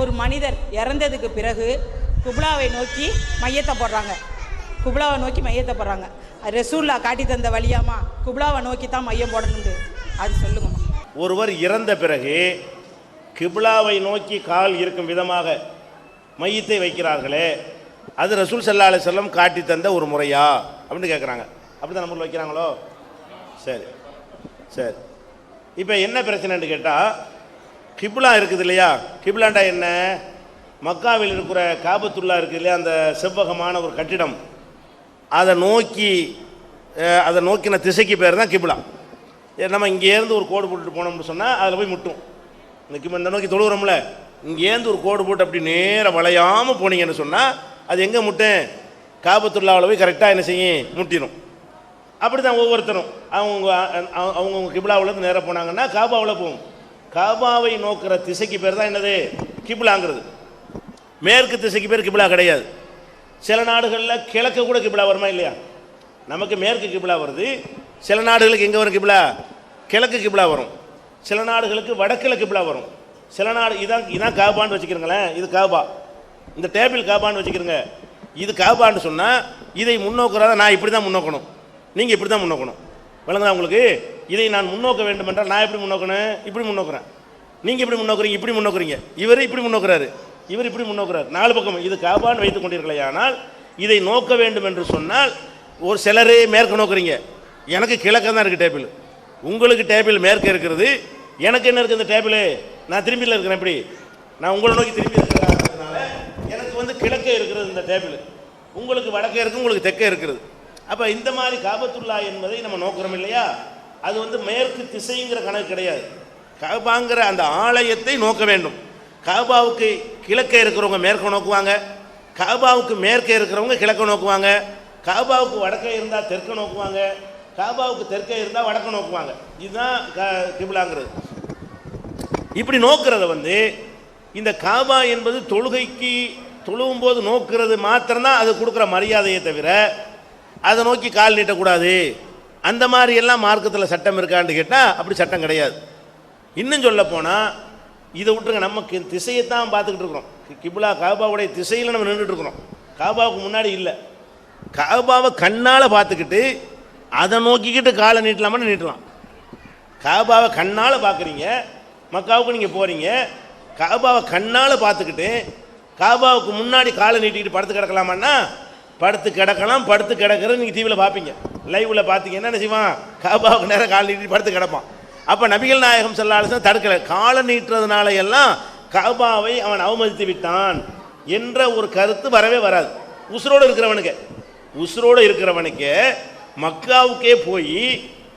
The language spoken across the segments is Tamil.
ஒரு மனிதர் இறந்ததுக்கு பிறகு குப்லாவை நோக்கி மையத்தை போடுறாங்க. குப்லாவை நோக்கி மையத்தை போடுறாங்க. ரசூல்லா காட்டி தந்த வழியாமா குப்லாவை நோக்கி தான் மையம் போடணுண்டு, அது சொல்லுங்கம்மா. ஒருவர் இறந்த பிறகு கிப்லாவை நோக்கி கால் இருக்கும் விதமாக மையத்தை வைக்கிறார்களே, அது ரசூல் ஸல்லல்லாஹு அலைஹி வஸல்லம் காட்டி தந்த ஒரு முறையா அப்படின்னு கேட்குறாங்க. அப்படி தான் நம்ம வைக்கிறாங்களோ? சரி சரி. இப்போ என்ன பிரச்சனைன்னு கேட்டால், கிப்லா இருக்குது இல்லையா, கிப்லாண்டா என்ன? மக்காவில் இருக்கிற காபத்துல்லா இருக்குது இல்லையா, அந்த செவ்வகமான ஒரு கட்டிடம், அதை நோக்கின திசைக்கு பேர் தான் கிப்லா. நம்ம இங்கேருந்து ஒரு கோடு போட்டுட்டு போனோம்னு சொன்னால் அதில் போய் முட்டும். இந்த நோக்கி தொழுகிறோம்ல, இங்கேருந்து ஒரு கோடு போட்டு அப்படி நேராக வளையாமல் போனீங்கன்னு சொன்னால் அது எங்கே முட்டும்? காபத்துல்லாவில் போய் கரெக்டாக என்ன செய்யும்? முட்டிடும். அப்படி தான் ஒவ்வொருத்தரும் அவங்க கிப்லாவிலேருந்து நேராக போனாங்கன்னா காபாவில் போகும். காபாவை நோக்கிற திசைக்கு பேர் தான் என்னது? கிப்லாங்கிறது. மேற்கு திசைக்கு பேர் கிப்லா கிடையாது. சில நாடுகளில் கிழக்கு கூட கிப்லா வருமா இல்லையா? நமக்கு மேற்கு கிப்லா வருது, சில நாடுகளுக்கு எங்கே வரும் கிப்லா? கிழக்கு கிப்லா வரும். சில நாடுகளுக்கு வடக்கில் கிப்லா வரும். சில நாடு இதான் காபான்னு வச்சுக்கிறங்களேன், இது காபா. இந்த டேபிள் காபான்னு வச்சுக்கிறங்க, இது காபான்னு சொன்னால் இதை முன்னோக்குறத நான் இப்படி தான் முன்னோக்கணும், நீங்கள் இப்படி தான் முன்னோக்கணும். விளங்குதா உங்களுக்கு? இதை நான் முன்னோக்க வேண்டும் என்றால் நான் எப்படி முன்னோக்கணும்? இப்படி முன்னோக்குறேன். நீங்கள் இப்படி முன்னோக்குறீங்க, இப்படி முன்னோக்குறீங்க. இவர் இப்படி முன்னோக்குறாரு, இவர் இப்படி முன்னோக்குறாரு. 4 பக்கம் இது காபான்னு வைத்துக் கொண்டீர்களே. ஆனால் இதை நோக்க வேண்டும் என்று சொன்னால் ஒரு சிலரே மேற்கு நோக்குறீங்க, எனக்கு கிழக்க தான் இருக்குது டேபிள். உங்களுக்கு டேபிள் மேற்கு இருக்கிறது, எனக்கு என்ன இருக்குது? இந்த டேபிள் நான் திரும்பியில் இருக்கிறேன். எப்படி நான் உங்களை நோக்கி திரும்பி இருக்கிறதுனால எனக்கு கிழக்கே இருக்கிறது இந்த டேபிள், உங்களுக்கு வடக்கே இருக்குது, உங்களுக்கு தெற்கே இருக்கிறது. அப்போ இந்த மாதிரி காபத்துல்லா என்பதை நம்ம நோக்கிறோம் இல்லையா, அது மேற்கு திசைங்கிற கணக்கு கிடையாது. காபாங்கிற அந்த ஆலயத்தை நோக்க வேண்டும். காபாவுக்கு கிழக்கே இருக்கிறவங்க மேற்க நோக்குவாங்க, காபாவுக்கு மேற்கே இருக்கிறவங்க கிழக்க நோக்குவாங்க, காபாவுக்கு வடக்கே இருந்தால் தெற்க நோக்குவாங்க, காபாவுக்கு தெற்கே இருந்தால் வடக்க நோக்குவாங்க. இதுதான் கிப்லாங்கிறது. இப்படி நோக்கிறத இந்த காபா என்பது தொழுகைக்கு தொழுவும் போது நோக்கிறது மாத்திரம்தான் அது கொடுக்குற மரியாதையை தவிர அதை நோக்கி கால் நீட்டக்கூடாது அந்த மாதிரி எல்லாம் மார்க்கத்தில் சட்டம் இருக்கான்னு கேட்டால் அப்படி சட்டம் கிடையாது. இன்னும் சொல்ல போனால் இதை விட்டுருங்க, நமக்கு திசையைத்தான் பார்த்துக்கிட்டு இருக்கிறோம். கிப்லா காபாவுடைய திசையில் நம்ம நின்றுட்டு இருக்கிறோம், காபாவுக்கு முன்னாடி இல்லை. காபாவை கண்ணால் பார்த்துக்கிட்டு அதை நோக்கிக்கிட்டு காலை நீட்டலாமான்னு நீட்டலாம். காபாவை கண்ணால் பார்க்குறீங்க, மக்காவுக்கு நீங்கள் போகிறீங்க, காபாவை கண்ணால் பார்த்துக்கிட்டு காபாவுக்கு முன்னாடி காலை நீட்டிக்கிட்டு படுத்து கிடக்கலாமான்னா படுத்து கிடக்கலாம். படுத்து கிடக்கிறது நீங்கள் டிவியில் பார்ப்பீங்க, லைவில் பார்த்தீங்கன்னா என்ன செய்வான்? காபாவுக்கு நேரம் காலை நீட்டிட்டு படுத்து கிடப்பான். அப்போ நபிகள் நாயகம் ஸல்லல்லாஹு அலைஹி வஸல்லம் தடுக்கலை. காலை நீட்டுறதுனால எல்லாம் காபாவை அவன் அவமதித்து விட்டான் என்ற ஒரு கருத்து வரவே வராது. உசுரோடு இருக்கிறவனுக்கு மக்காவுக்கே போய்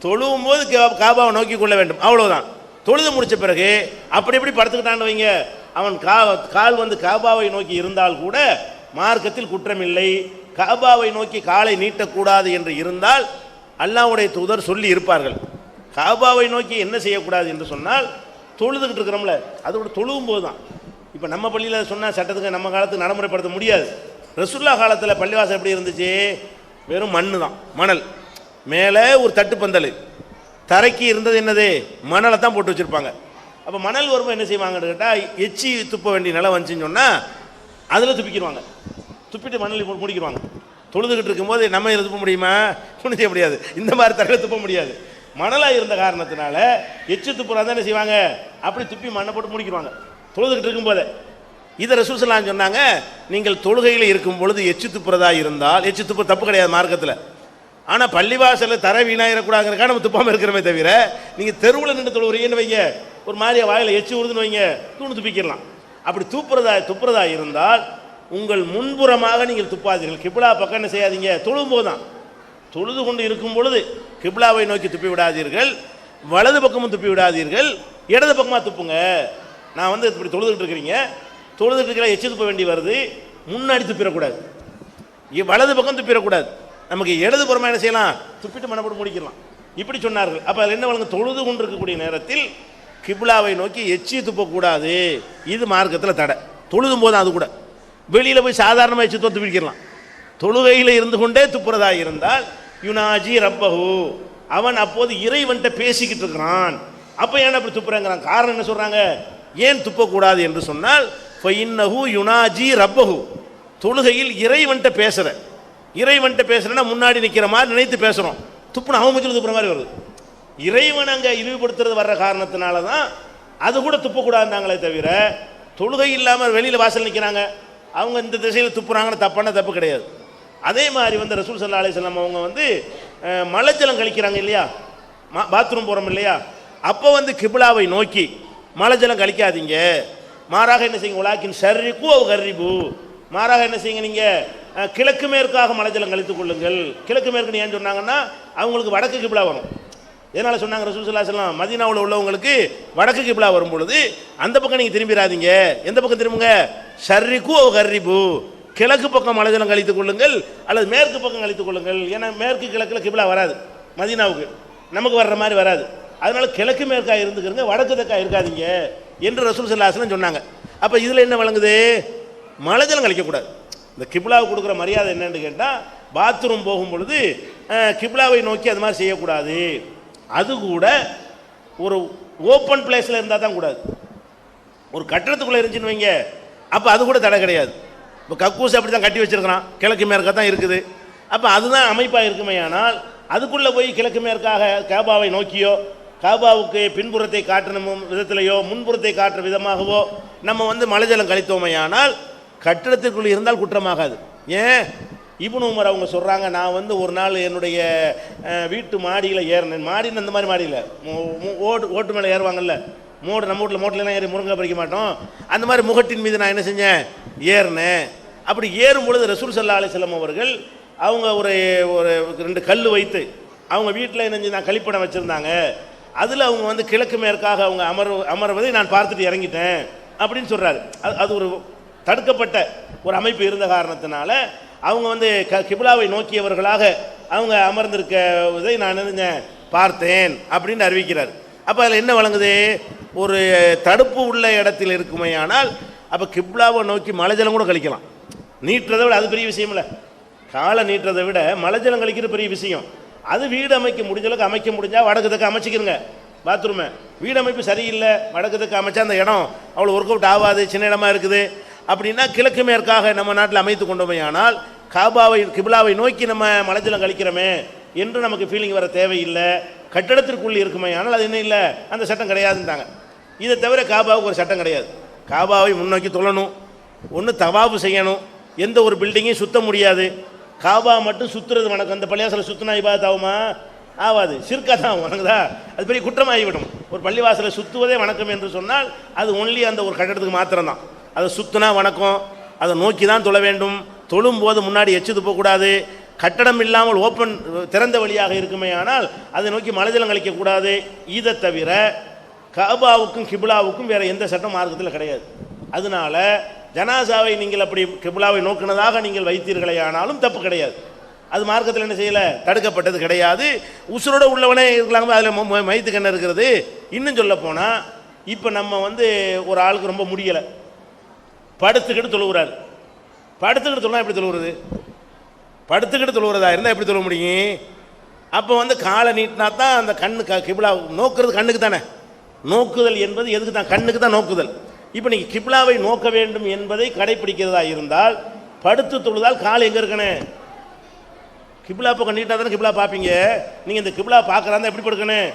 தொழுவும் போது காபாவை நோக்கி கொள்ள வேண்டும், அவ்வளோதான். தொழுது முடித்த பிறகு அப்படி எப்படி படுத்துக்கிட்டான்னு வைங்க, அவன் கால் காபாவை நோக்கி இருந்தால் கூட மார்க்கத்தில் குற்றமில்லை. காபாவை நோக்கி காலை நீட்டக்கூடாது என்று இருந்தால் அல்லாஹ்வுடைய தூதர் சொல்லி இருப்பார்கள். காபாவை நோக்கி என்ன செய்யக்கூடாது என்று சொன்னால், தொழுதுகிட்டு இருக்கிறோம்ல, அதோட தொழுவும் போது தான். இப்போ நம்ம பள்ளியில் சொன்னால் சட்டத்துக்கு நம்ம காலத்துக்கு நடைமுறைப்படுத்த முடியாது. ரசூலுல்லாஹ் காலத்தில் பள்ளிவாசல் எப்படி இருந்துச்சு? வெறும் மண்ணு தான், மணல். மேலே ஒரு தட்டு பந்தல், தரைக்கு இருந்தது என்னது? மணலை தான் போட்டு வச்சுருப்பாங்க. அப்போ மணல் வரும்போது என்ன செய்வாங்கன்னு கேட்டால், எச்சி துப்ப வேண்டிய நிலம் வந்துச்சுன்னு சொன்னால் அதில் துப்பிக்கிடுவாங்க. துப்பிட்டு மணல் முடிக்கிடுவாங்க. தொழுதுகிட்டு இருக்கும்போது நம்ம இதில் துப்ப முடியுமா? ஒன்றும் செய்ய முடியாது. இந்த மாதிரி தரையில் துப்ப முடியாது. மணலாக இருந்த காரணத்தினால எச்சு துப்புறா என்ன செய்வாங்க? அப்படி துப்பி மண்ணை போட்டு முடிக்கிடுவாங்க தொழுதுகிட்டு இருக்கும்போதே. இதை ரசூல் ஸல்லல்லாஹு அலைஹி வஸல்லம் சொன்னாங்க, நீங்கள் தொழுகையில் இருக்கும் பொழுது எச்சு துப்புறதா இருந்தால், எச்சு துப்பு தப்பு கிடையாது மார்க்கத்தில். ஆனால் பள்ளிவாசலில் தர வீணாயிடக்கூடாதுங்கிறக்காக நம்ம துப்பாமல் இருக்கிறமே தவிர, நீங்கள் தெருவில் நின்று தொழுகிறீங்கன்னு வைங்க, ஒரு மாதிரியா வாயில் எச்சு உறுதுன்னு வைங்க, தூணு துப்பிக்கிடலாம். அப்படி துப்புறதா இருந்தால் உங்கள் முன்புறமாக நீங்கள் துப்பாதீர்கள். கிப்லா பக்கம் என்ன செய்யாதீங்க? தொழும் போது தான். தொழுது கொண்டு இருக்கும் பொழுது கிப்லாவை நோக்கி துப்பி விடாதீர்கள், வலது பக்கமும் துப்பி விடாதீர்கள், இடது பக்கமாக துப்புங்க. நான் இப்படி தொழுதுகிட்டு இருக்கிற எச்சு துப்ப வேண்டி வருது, முன்னாடி துப்பிடக்கூடாது, வலது பக்கம் துப்பிடக்கூடாது. நமக்கு இடது புறமா என்ன செய்யலாம்? துப்பிட்டு மண்ணை போட்டு முடிக்கலாம். இப்படி சொன்னார்கள். அப்போ அதில் என்ன வழங்க? தொழுது கொண்டு இருக்கக்கூடிய நேரத்தில் கிப்லாவை நோக்கி எச்சி துப்பக்கூடாது, இது மார்க்கத்தில் தடை. தொழுதும் போது அது கூட வெளியில் போய் சாதாரணமாக எச்சு துப்பிக்கலாம். தொழுகையில் இருந்து கொண்டே துப்புறதா இருந்தால் யுனாஜி ரப்பஹு, அவன் அப்போது இறைவன்கிட்ட பேசிக்கிட்டு இருக்கிறான். அப்போ ஏன் அப்படி துப்புறங்கிறான்? காரணம் என்ன சொல்கிறாங்க? ஏன் துப்பக்கூடாது என்று சொன்னால், ஃபஇன்னஹு யுனாஜி ரப்பஹு, தொழுகையில் இறைவன்ட்ட பேசுற. இறைவன்ட்ட பேசுறேன்னா முன்னாடி நிற்கிற மாதிரி நினைத்து பேசுகிறோம். துப்புன அவன் மூஞ்சில் துப்புற மாதிரி வருது. இறைவன் அங்கே இழிவுபடுத்துறது வர்ற காரணத்தினால தான் அது கூட துப்பக்கூடாதுனாங்களே தவிர, தொழுகை இல்லாமல் வெளியில் வாசல் நிற்கிறாங்க அவங்க இந்த திசையில் துப்புறாங்கன்னு தப்பான தப்பு கிடையாது. அதே மாதிரி வந்து ரசூல் ஸல்லல்லாஹு அலைஹி வஸல்லம் அவங்க வந்து மலஜலம் கழிக்கிறாங்க இல்லையா, பாத்ரூம் போகிறோம் இல்லையா, அப்போ வந்து கிப்லாவை நோக்கி மலஜலம் கழிக்காதீங்க, மாறாக என்ன செய்யுங்க, உலாக்கின் ஷர்ரிகு அவ் கர்ரிபு, மாறாக என்ன செய்யுங்க, நீங்கள் கிழக்கு மேற்காக மலஜலம் கழித்துக் கொள்ளுங்கள். கிழக்கு மேற்குன்னு ஏன் சொன்னாங்கன்னா அவங்களுக்கு வடக்கு கிப்லா வரும். இதனால் சொன்னாங்க ரசூல் ஸல்லல்லாஹு அலைஹி வஸல்லம், மதீனாவில் உள்ளவங்களுக்கு வடக்கு கிப்லா வரும் பொழுது அந்த பக்கம் நீங்கள் திரும்பிடாதீங்க, எந்த பக்கம் திரும்புங்க, ஷர்ரிகு அவ் கர்ரிபு, கிழக்கு பக்கம் மலஜலம் கழித்துக் கொள்ளுங்கள் அல்லது மேற்கு பக்கம் கழித்துக் கொள்ளுங்கள். ஏன்னா மேற்கு கிழக்கில் கிப்லா வராது, மதீனாவுக்கு நமக்கு வர்ற மாதிரி வராது. அதனால கிழக்கு மேற்கா இருந்துக்கிறங்க, வடக்கு தெற்கா இருக்காதீங்க என்று ரசூல் ஸல்லல்லாஹு அலைஹி வஸல்லம் சொன்னாங்க. அப்போ இதில் என்ன வழங்குது, மலஜலம் கழிக்கக்கூடாது. இந்த கிப்லாவுக்கு கொடுக்குற மரியாதை என்னன்னு கேட்டால், பாத்ரூம் போகும் பொழுது கிப்லாவை நோக்கி அது மாதிரி செய்யக்கூடாது. அது கூட ஒரு ஓப்பன் பிளேஸில் இருந்தால் தான் கூடாது. ஒரு கட்டடத்துக்குள்ளே இருந்துச்சுன்னு வைங்க, அப்போ அது கூட தடை கிடையாது. இப்போ கக்கூஸ் அப்படி தான் கட்டி வச்சிருக்கிறான், கிழக்கு மேற்காக தான் இருக்குது. அப்போ அதுதான் அமைப்பாக இருக்குமே, ஆனால் அதுக்குள்ளே போய் கிழக்கு மேற்காக காபாவை நோக்கியோ காபாவுக்கு பின்புறத்தை காட்டணும் விதத்திலேயோ முன்புறத்தை காட்டுற விதமாகவோ நம்ம வந்து மலஜலம் கழித்தோமே, ஆனால் கட்டிடத்திற்குள்ளே இருந்தால் குற்றமாகாது. ஏன், இப்னு உமர் அவங்க சொல்கிறாங்க, நான் வந்து ஒரு நாள் என்னுடைய வீட்டு மாடியில் ஏறினேன். மாடின்னு அந்த மாதிரி மாடியில் ஓட்டு மேலே ஏறுவாங்கல்ல, நம்ம வீட்டில் மோட்டிலெலாம் ஏறி முருங்கை பறிக்க மாட்டோம், அந்த மாதிரி முகட்டின் மீது நான் என்ன செஞ்சேன், ஏறினேன். அப்படி ஏறும் பொழுது ரசூல் ஸல்லல்லாஹு அலைஹி வஸல்லம் அவர்கள் அவங்க ஒரு 2 கல் வைத்து அவங்க வீட்டில் என்ன நான் கழிப்பிடம் வச்சுருந்தாங்க, அதில் அவங்க வந்து கிழக்கு மேற்காக அவங்க அமர்வதை நான் பார்த்துட்டு இறங்கிட்டேன் அப்படின்னு சொல்கிறாரு. அது ஒரு தடுக்கப்பட்ட ஒரு அமைப்பு இருந்த காரணத்தினால அவங்க வந்து கிப்லாவை நோக்கியவர்களாக அவங்க அமர்ந்திருக்கதை நான் பார்த்தேன் அப்படின்னு அறிவிக்கிறார். அப்போ அதில் என்ன வழங்குது, ஒரு தடுப்பு உள்ள இடத்தில் இருக்குமே, ஆனால் அப்போ கிப்லாவை நோக்கி மலஜலம் கூட கழிக்கலாம். நீட்டுறதை விட அது பெரிய விஷயம் இல்லை, காலை நீட்டுறதை விட மலஜலம் கழிக்கிற பெரிய விஷயம். அது வீடு அமைக்க முடிஞ்சளவுக்கு அமைக்க முடிஞ்சால் வடக்கு தெற்கு அமைச்சிக்கிறங்க பாத்ரூமை. வீடு அமைப்பு சரியில்லை, வடக்கு தெற்கு அமைச்சா அந்த இடம் அவ்வளோ ஒர்க் அவுட் ஆகாது, சின்ன இடமா இருக்குது அப்படின்னா கிழக்கு மேற்காக நம்ம நாட்டில் அமைத்து கொண்டோமே, ஆனால் கிப்லாவை நோக்கி நம்ம மலஜலம் கழிக்கிறோமே என்று நமக்கு ஃபீலிங் வர தேவையில்லை. கட்டடத்திற்குள்ளே இருக்குமே, ஆனால் அது என்ன இல்லை, அந்த சட்டம் கிடையாதுன்றாங்க. இதை தவிர காபாவுக்கு ஒரு சட்டம் கிடையாது. காபாவை முன்னோக்கி தொழணும், ஒன்று தவாபு செய்யணும், எந்த ஒரு பில்டிங்கையும் சுத்த முடியாது. காபா மட்டும் சுற்றுறது வணக்கம். அந்த பள்ளிவாசலை சுற்றினா இபாதத் ஆகுமா, ஆகாது, சிற்கா தான் ஆகும். வணங்குதா, அது பெரிய குற்றமாகிவிடும். ஒரு பள்ளிவாசலை சுற்றுவதே வணக்கம் என்று சொன்னால் அது ஒன்லி அந்த ஒரு கட்டடத்துக்கு மாத்திரம்தான். அதை சுற்றினா வணக்கம், அதை நோக்கி தான் தொழ வேண்டும். தொழும் போது முன்னாடி எச்சு துப்பக்கூடாது. கட்டடம் இல்லாமல் ஓப்பன் திறந்த வழியாக இருக்குமே, ஆனால் அதை நோக்கி மலஜலம் கழிக்கக்கூடாது. இதை தவிர காபாவுக்கும் கிப்லாவுக்கும் வேறு எந்த சட்டம் மார்க்கத்தில் கிடையாது. அதனால ஜனாசாவை நீங்கள் அப்படி கிப்லாவை நோக்கினதாக நீங்கள் வைத்தீர்களே ஆனாலும் தப்பு கிடையாது. அது மார்க்கத்தில் என்ன செய்யலை, தடுக்கப்பட்டது கிடையாது. உசுரோட உள்ளவனே இருக்கலாங்க, அதில் மைத்துக்கு என்ன இருக்கிறது. இன்னும் சொல்ல போனால், இப்போ நம்ம வந்து ஒரு ஆளுக்கு ரொம்ப முடியலை, படுத்துக்கிட்டு தொழுகிறார். படுத்துக்கிட்டு தொழுனா எப்படி தொழுகிறது, படுத்துக்கிட்டு தொழுகிறதா இருந்தால் எப்படி தொழ முடியும். அப்போ வந்து காலை நீட்டினா தான் அந்த கண்ணு கிப்லா நோக்குறது கண்ணுக்கு தானே. நோக்குதல் என்பது எதுக்கு தான், கண்ணுக்கு தான் நோக்குதல். இப்போ நீங்கள் கிப்லாவை நோக்க வேண்டும் என்பதை கடைப்பிடிக்கிறதா இருந்தால் படுத்து தொழுதால் கால் எங்கே இருக்கணும், கிப்லா பக்கம் நீட்டாக தானே கிப்லா பார்ப்பீங்க. நீங்கள் இந்த கிப்லா பார்க்குறாந்தா எப்படி படுக்கணும்,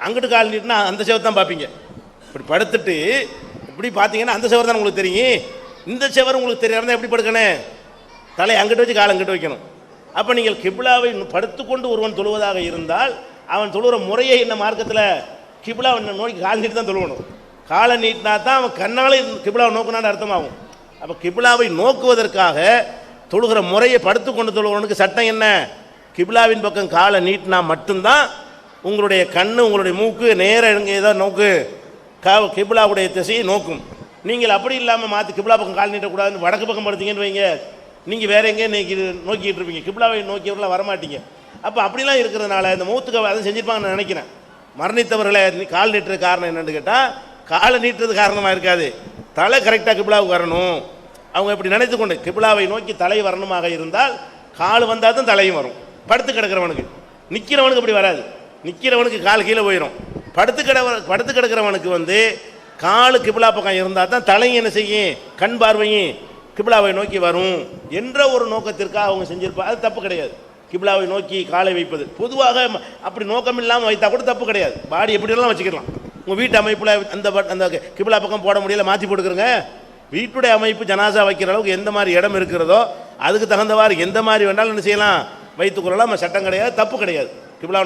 அங்கிட்டு கால் நீட்டினா அந்த செவர் தான் பார்ப்பீங்க. இப்படி படுத்துட்டு இப்படி பார்த்தீங்கன்னா அந்த செவர் தான் உங்களுக்கு தெரியும். இந்த செவர் உங்களுக்கு தெரியாமல் எப்படி படுக்கணும், தலை அங்கிட்டு வச்சு கால் அங்கிட்டு வைக்கணும். அப்போ நீங்கள் கிப்லாவை படுத்துக்கொண்டு ஒருவன் தொழுவதாக இருந்தால் அவன் தொழுகிற முறையை என்ன மார்க்கத்தில், கிப்லாவை நோக்கி கால் நீட்டு தான் தொழுவணும். காலை நீட்டினா தான் அவன் கண்ணாலே கிப்லாவை நோக்கினான்னு அர்த்தமாகும். அப்போ கிப்லாவை நோக்குவதற்காக தொழுகிற முறையை படுத்துக்கொண்டு தொழுகிறவனுக்கு சட்டம் என்ன, கிப்லாவின் பக்கம் காலை நீட்டினா மட்டும்தான் உங்களுடைய கண்ணு உங்களுடைய மூக்கு நேராக எங்கே ஏதோ நோக்கு கிப்லாவுடைய திசையை நோக்கும். நீங்கள் அப்படி இல்லாமல் மாற்றி கிப்லா பக்கம் கால் நீட்டக்கூடாதுன்னு வடக்கு பக்கம் படுத்தீங்கன்னு வைங்க, நீங்கள் வேற எங்கேயே நோக்கிட்டு இருப்பீங்க, கிப்லாவை நோக்கியவர்களாக வரமாட்டீங்க. அப்போ அப்படிலாம் இருக்கிறதுனால இந்த மௌத்துக்கு அதை செஞ்சுருப்பாங்கன்னு நினைக்கிறேன். மரணித்தவர்களை கால் நீட்டுறது காரணம் என்னென்னு கேட்டால், காலை நீட்டுறது காரணமாக இருக்காது, தலை கரெக்டாக கிப்லாவுக்கு வரணும். அவங்க இப்படி நினைத்து கொண்டு கிப்லாவை நோக்கி தலை வரணுமாக இருந்தால் கால் வந்தால் தான் தலையும் வரும். படுத்து கிடக்கிறவனுக்கு, நிற்கிறவனுக்கு அப்படி வராது, நிற்கிறவனுக்கு கால் கீழே போயிடும். படுத்து கிடக்கிறவனுக்கு வந்து காலு கிபிலா பக்கம் இருந்தால் தான் தலையும் என்ன செய்யும், கண் பார்வையும் கிபிலாவை நோக்கி வரும் என்ற ஒரு நோக்கத்திற்காக அவங்க செஞ்சிருப்பாங்க. அது தப்பு கிடையாது. கிபிலாவை நோக்கி காலை வைப்பது பொதுவாக அப்படி நோக்கம் இல்லாமல் வைத்தா கூட தப்பு கிடையாது. பாடி எப்படியெல்லாம் வச்சுக்கலாம். உங்கள் வீட்டு அமைப்பில் அந்த கிபிலா பக்கம் போட முடியல, மாற்றி போட்டுக்கிறங்க. வீட்டுடைய அமைப்பு ஜனாசா வைக்கிற அளவுக்கு எந்த மாதிரி இடம் இருக்கிறதோ அதுக்கு தகுந்தவாறு எந்த மாதிரி வேணாலும் என்ன செய்யலாம், வைத்துக்கொள்ளலாம். சட்டம் கிடையாது, தப்பு கிடையாது. கிபிலா